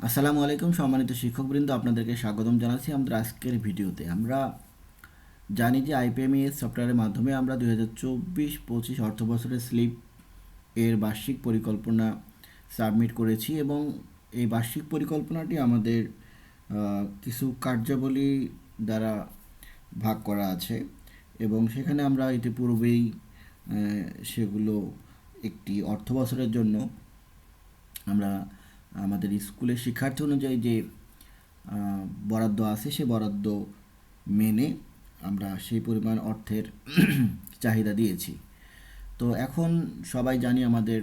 আসসালামু আলাইকুম সম্মানিত শিক্ষকবৃন্দ, আপনাদেরকে স্বাগতম জানাচ্ছি আমাদের আজকের ভিডিওতে। আমরা জানি যে আইপিএমইএস সফটওয়্যারের মাধ্যমে আমরা 2024-25 অর্থ বছরের স্লিপ এর বার্ষিক পরিকল্পনা সাবমিট করেছি এবং এই বার্ষিক পরিকল্পনাটি আমাদের কিছু কার্যাবলী দ্বারা ভাগ করা আছে এবং সেখানে আমরা ইতিপূর্বেই সেগুলো একটি অর্থ বছরের জন্য আমরা আমাদের স্কুলের শিক্ষার্থী অনুযায়ী যে বরাদ্দ আছে সে বরাদ্দ মেনে আমরা সেই পরিমাণ অর্থের চাহিদা দিয়েছি। তো এখন সবাই জানি আমাদের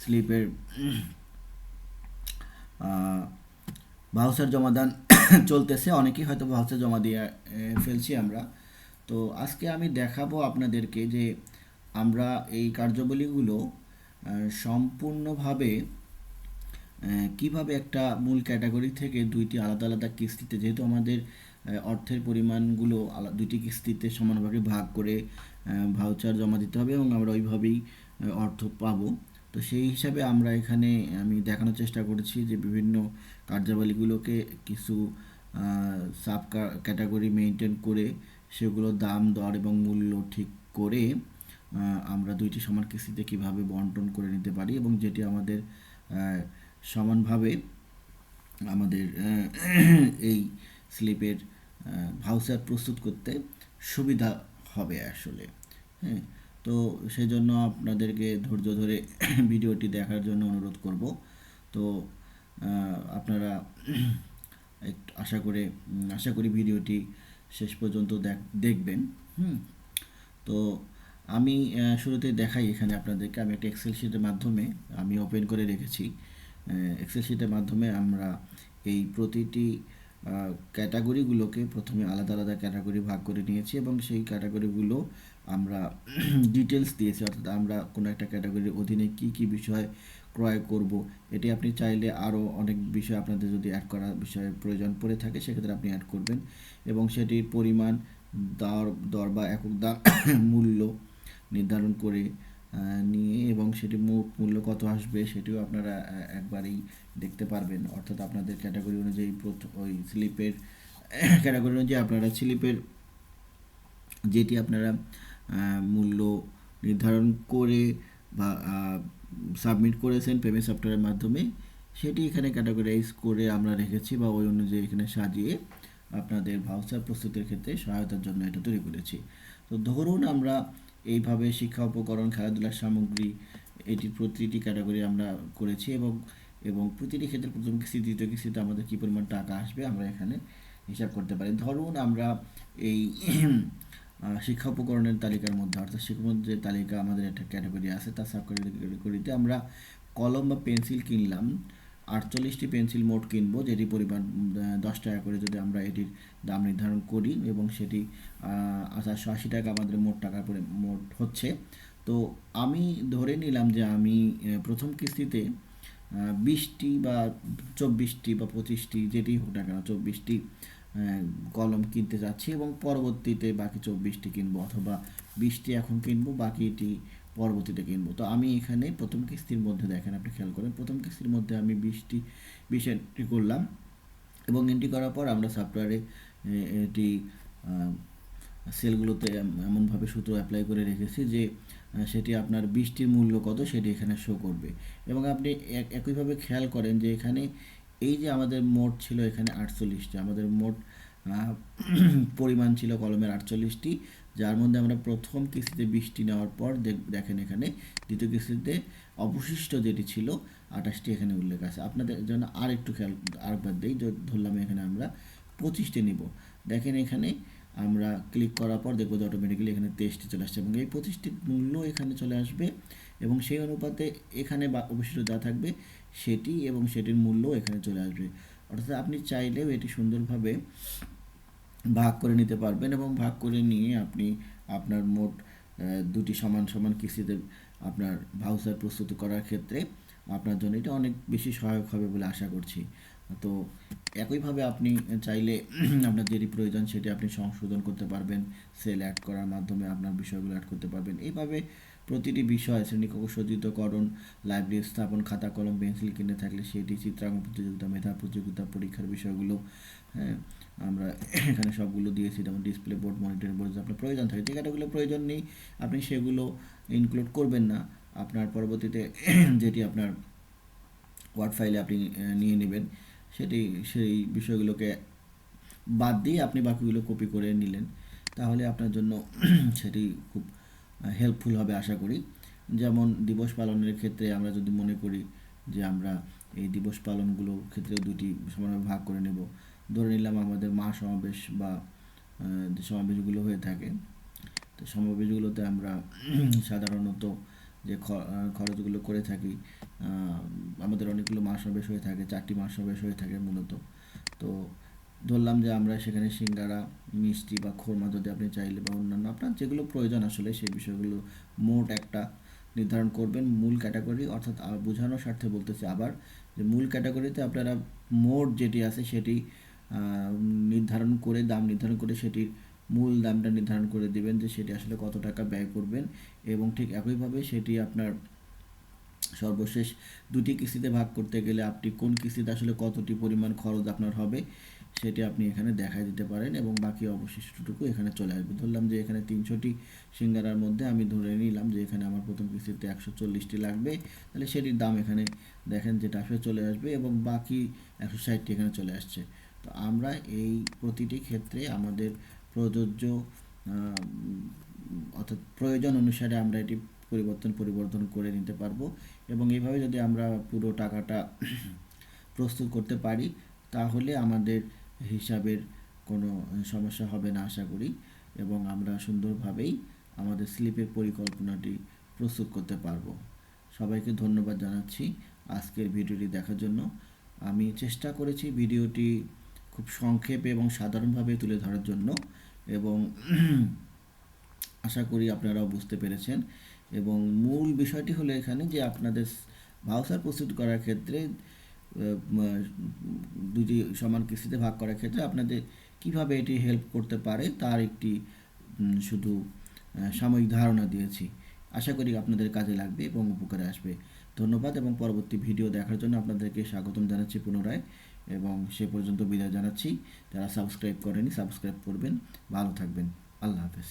স্লিপের ভাউচার জমাদান চলতেছে, অনেকেই হয়তো ভাউচার জমা দিয়ে ফেলছি আমরা। তো আজকে আমি দেখাবো আপনাদেরকে যে আমরা এই কার্যাবলীগুলো সম্পূর্ণভাবে কিভাবে একটা মূল ক্যাটাগরি থেকে দুইটি আলাদা আলাদা কিস্তিতে, যেহেতু আমাদের অর্থের পরিমাণগুলো দুইটি কিস্তিতে সমানভাবে ভাগ করে ভাউচার জমা দিতে হবে এবং আমরা ওইভাবেই অর্থ পাবো। তো সেই হিসাবে আমরা এখানে আমি দেখানোর চেষ্টা করেছি যে বিভিন্ন কার্যাবলীগুলোকে কিছু সাব ক্যাটাগরি মেনটেন করে সেগুলোর দাম দর এবং মূল্য ঠিক করে আমরা দুইটি সমান কিস্তিতে কীভাবে বন্টন করে নিতে পারি এবং যেটি আমাদের সমানভাবে আমাদের এই স্লিপের ভাউচার প্রস্তুত করতে সুবিধা হবে আসলে। হ্যাঁ, তো সেই জন্য আপনাদেরকে ধৈর্য ধরে ভিডিওটি দেখার জন্য অনুরোধ করব। তো আপনারা একটু আশা করি ভিডিওটি শেষ পর্যন্ত দেখবেন। তো আমি শুরুতে দেখাই এখানে আপনাদেরকে, আমি একটা এক্সেল শিটের মাধ্যমে আমি ওপেন করে রেখেছি। এক্সেল শিটের মাধ্যমে আমরা এই প্রতিটি ক্যাটাগরিগুলোকে প্রথমে আলাদা আলাদা ক্যাটাগরি ভাগ করে নিয়েছি এবং সেই ক্যাটাগরিগুলো আমরা ডিটেলস দিয়েছি, অর্থাৎ আমরা কোনো একটা ক্যাটাগরির অধীনে কি কি বিষয় ক্রয় করব। এটি আপনি চাইলে আরও অনেক বিষয় আপনাদের যদি অ্যাড করার বিষয়ে প্রয়োজন পড়ে থাকে সেক্ষেত্রে আপনি অ্যাড করবেন এবং সেটির পরিমাণ দর বা একক দাম মূল্য নির্ধারণ করে নিয়ে এবং সেটি মোট মূল্য কত আসবে সেটিও আপনারা একবারেই দেখতে পারবেন। অর্থাৎ আপনাদের ক্যাটাগরি অনুযায়ী ওই স্লিপের ক্যাটাগরি অনুযায়ী আপনারা স্লিপের যেটি আপনারা মূল্য নির্ধারণ করে বা সাবমিট করেছেন পেমেন্ট সফটওয়্যারের মাধ্যমে, সেটি এখানে ক্যাটাগরাইজ করে আমরা রেখেছি বা ওই অনুযায়ী এখানে সাজিয়ে আপনাদের ভাউচার প্রস্তুতের ক্ষেত্রে সহায়তার জন্য এটা তৈরি করেছি। তো ধরুন আমরা এইভাবে শিক্ষা উপকরণ, খেলাধুলার সামগ্রী, এটির প্রতিটি ক্যাটাগরি আমরা করেছি এবং প্রতিটি ক্ষেত্রে প্রথম কিস্তি দ্বিতীয় কিস্তিতে আমাদের কী পরিমাণ টাকা আসবে আমরা এখানে হিসাব করতে পারি। ধরুন আমরা এই শিক্ষা উপকরণের তালিকার মধ্যে, অর্থাৎ শিক্ষার যে তালিকা আমাদের একটা ক্যাটাগরি আছে তার সাব ক্যাটাগরিতে আমরা কলম বা পেন্সিল কিনলাম, 48টি পেন্সিল মোট কিনবো, যেটি পরিমাণ 10 টাকা করে যদি আমরা এটির দাম নির্ধারণ করি এবং সেটি 480 টাকা আমাদের মোট টাকা পরে মোট হচ্ছে। তো আমি ধরে নিলাম যে আমি প্রথম কিস্তিতে 20টি বা 24টি বা 25টি যেটি হোক না কেন 24টি কলম কিনতে যাচ্ছি এবং পরবর্তীতে বাকি 24টি কিনবো, অথবা 20টি এখন কিনবো, বাকিটি পরবর্তীতে কিনবো। তো আমি এখানে প্রথম কিস্তির মধ্যে দেখেন, আপনি খেয়াল করেন, প্রথম কিস্তির মধ্যে আমি 20 এন্ট্রি করলাম এবং এন্ট্রি করার পর আমরা সফটওয়্যারে এটি সেলগুলোতে এমনভাবে সূত্র অ্যাপ্লাই করে রেখেছি যে সেটি আপনার 20টির মূল্য কত সেটি এখানে শো করবে। এবং আপনি একইভাবে খেয়াল করেন যে এখানে এই যে আমাদের মোট ছিল এখানে 48টি, আমাদের মোট পরিমাণ ছিল কলমের 48টি, যার মধ্যে আমরা প্রথম কিস্তিতে 20টি নেওয়ার পর দেখেন এখানে দ্বিতীয় কিস্তিতে অবশিষ্ট যেটি ছিল 28টি এখানে উল্লেখ আছে। আপনাদের জন্য আরেকবার দিই, ধরলাম এখানে আমরা 25টি নিব, দেখেন এখানে আমরা ক্লিক করার পর দেখবো যে অটোমেটিক্যালি এখানে 23টি চলে আসছে এবং এই 25টির মূল্য এখানে চলে আসবে এবং সেই অনুপাতে এখানে অবশিষ্ট যা থাকবে সেটি এবং সেটির মূল্য এখানে চলে আসবে। অর্থাৎ আপনি চাইলেও এটি সুন্দরভাবে ভাগ করে নিতে পারবেন এবং ভাগ করে নিয়ে আপনি আপনার মোট দুটি সমান সমান কিস্তিতে আপনার ভাউচার প্রস্তুত করার ক্ষেত্রে আপনার জন্য এটা অনেক বেশি সহায়ক হবে বলে আশা করছি। তো একইভাবে আপনি চাইলে আপনার যেটি প্রয়োজন সেটি আপনি সংশোধন করতে পারবেন, সেল অ্যাড করার মাধ্যমে আপনার বিষয়গুলো অ্যাড করতে পারবেন। এইভাবে প্রতিটি বিষয় শ্রেণীকক্ষ সজ্জিতকরণ, লাইব্রেরি স্থাপন, খাতা কলম পেন্সিল কিনে থাকলে সেটি, চিত্রাঙ্কন প্রতিযোগিতা, মেধা প্রতিযোগিতা, পরীক্ষার বিষয়গুলো, হ্যাঁ আমরা এখানে সবগুলো দিয়েছি। যেমন ডিসপ্লে বোর্ড, মনিটর বোর্ড আপনার প্রয়োজন থাকে, যে ক্যাটাগরিগুলো প্রয়োজন নেই আপনি সেগুলো ইনক্লুড করবেন না। আপনার পরবর্তীতে যেটি আপনার ওয়ার্ড ফাইলে আপনি নিয়ে নেবেন, সেই বিষয়গুলোকে বাদ দিয়ে আপনি বাকিগুলো কপি করে নিলেন, তাহলে আপনার জন্য সেটি খুব হেল্পফুল হবে আশা করি। যেমন দিবস পালনের ক্ষেত্রে আমরা যদি মনে করি যে আমরা এই দিবস পালনগুলোর ক্ষেত্রে দুটি সমানভাবে ভাগ করে নেব। ধরে নিলাম আমাদের মহাসমাবেশ বা যে সমাবেশগুলো হয়ে থাকে, তো সমাবেশগুলোতে আমরা সাধারণত যে খরচগুলো করে থাকি, আমাদের অনেকগুলো মহাসমাবেশ হয়ে থাকে, 4টি মহাসমাবেশ হয়ে থাকে মূলত। তো ধরলাম যে আমরা সেখানে সিঙ্গারা, মিষ্টি বা খোরমা যদি আপনি চাইলে বা অন্যান্য আপনার যেগুলো প্রয়োজন আসলে সেই বিষয়গুলো মোট একটা নির্ধারণ করবেন মূল ক্যাটাগরি, অর্থাৎ বোঝানোর স্বার্থে বলতেছি আবার যে মূল ক্যাটাগরিতে আপনারা মোট যেটি আছে সেটি নির্ধারণ করে, দাম নির্ধারণ করে সেটির মূল দামটা নির্ধারণ করে দেবেন যে সেটি আসলে কত টাকা ব্যয় করবেন, এবং ঠিক একইভাবে সেটি আপনার সর্বশেষ দুটি কিস্তিতে ভাগ করতে গেলে আপনি কোন কিস্তিতে আসলে কতটি পরিমাণ খরচ আপনার হবে সেটি আপনি এখানে দেখাই দিতে পারেন, এবং বাকি অবশিষ্টটুকু এখানে চলে আসবে। ধরলাম যে এখানে 300টি সিঙ্গারার মধ্যে আমি ধরে নিলাম যে এখানে আমার প্রথম কিস্তিতে 140টি লাগবে, তাহলে সেটির দাম এখানে দেখেন যেটা আসলে চলে আসবে, এবং বাকি 160টি এখানে চলে আসছে। তো আমরা এই প্রতিটি ক্ষেত্রে আমাদের প্রযোজ্য অর্থাৎ প্রয়োজন অনুসারে আমরা এটি পরিবর্তন করে নিতে পারবো, এবং এইভাবে যদি আমরা পুরো টাকাটা প্রস্তুত করতে পারি তাহলে আমাদের হিসাবের কোনো সমস্যা হবে না আশা করি, এবং আমরা সুন্দরভাবেই আমাদের স্লিপের পরিকল্পনাটি প্রস্তুত করতে পারবো। সবাইকে ধন্যবাদ জানাচ্ছি আজকের ভিডিওটি দেখার জন্য। আমি চেষ্টা করেছি ভিডিওটি খুব সংক্ষেপে এবং সাধারণভাবে তুলে ধরার জন্য, এবং আশা করি আপনারাও বুঝতে পেরেছেন। এবং মূল বিষয়টি হলো এখানে যে আপনাদের ভাউচার প্রস্তুত করার ক্ষেত্রে দুটি সমান কিস্তিতে ভাগ করার ক্ষেত্রে আপনাদের কিভাবে এটি হেল্প করতে পারে তার একটি শুধু সাময়িক ধারণা দিয়েছি। আশা করি আপনাদের কাজে লাগবে এবং উপকারে আসবে। ধন্যবাদ, এবং পরবর্তী ভিডিও দেখার জন্য আপনাদেরকে স্বাগতম জানাচ্ছি পুনরায়, এবং সে পর্যন্ত বিদায় জানাচ্ছি। যারা সাবস্ক্রাইব করেনি সাবস্ক্রাইব করবেন। ভালো থাকবেন। আল্লাহ হাফেজ।